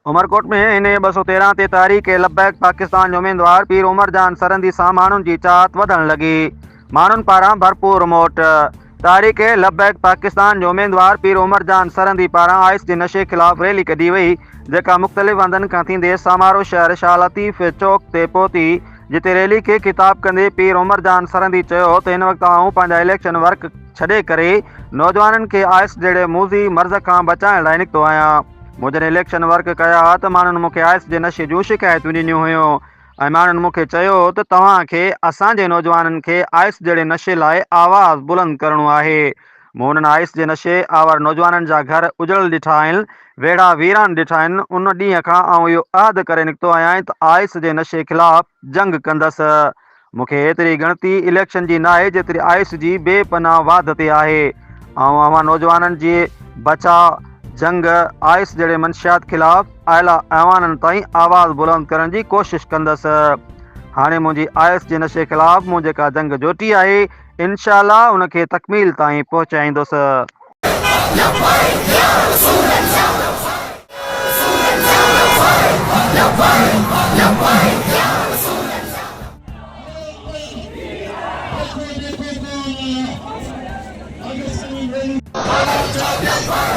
उमरकोट में इन 213 ते तारीख़ लबैक पाकिस्तान जो उम्मीदवार पीर उमर जान सरंदी सां माण्हुनि जी चाहत वधण लॻी। माण्हुनि पारां भरपूर मोट। तारीख़ लबैक पाकिस्तान जो उम्मीदवार पीर उमर जान सरंदी पारां आइस जे नशे ख़िलाफ़ रैली कढी वई, जेका मुख़्तलिफ़ हंधनि खां थींदे समारो शहर शाह लतीफ़ चौक ते पहुती, जिते रैली खे ख़िताब कंदे पीर उमर जान सरंदी चयो त हिन वक़्तु आऊं पंहिंजा इलेक्शन वर्क छॾे करे नौजवाननि खे आइस जहिड़े मूज़ी मर्ज़ खां बचाइण लाइ निकितो आहियां। मूं जॾहिं इलेक्शन वर्क कया त माण्हुनि मूंखे आइस जे नशे जूं शिकायतूं ॾिनियूं हुयूं ऐं माण्हुनि मूंखे चयो त तव्हांखे असांजे नौजवाननि खे आइस जहिड़े नशे लाइ आवाज़ बुलंद करणो आहे। मूं हुननि आइस जे नशे आवर नौजवाननि जा घर उजड़ल ॾिठा आहिनि, वेड़ा वीरान ॾिठा आहिनि। उन ॾींहं खां आउं इहो अहद करे निकितो आहियां त आइस जे नशे ख़िलाफ़ जंग कंदसि। मूंखे एतिरी ॻणती इलेक्शन जी न आहे जेतिरी आइस जी बेपनाह वाध ते आहे। अवां नौजवाननि जे बचाव जंग आइस जहिड़े मंशियात ख़िलाफ़ आला ऐवाननि ताईं आवाज़ बुलंद करण जी कोशिशि कंदसि। हाणे मुंहिंजी आइस जे नशे ख़िलाफ़ मूं जेका जंग जोटी आहे, इंशाअल्लाह उनखे तकमील ताईं पहुचाईंदुसि। Labbaik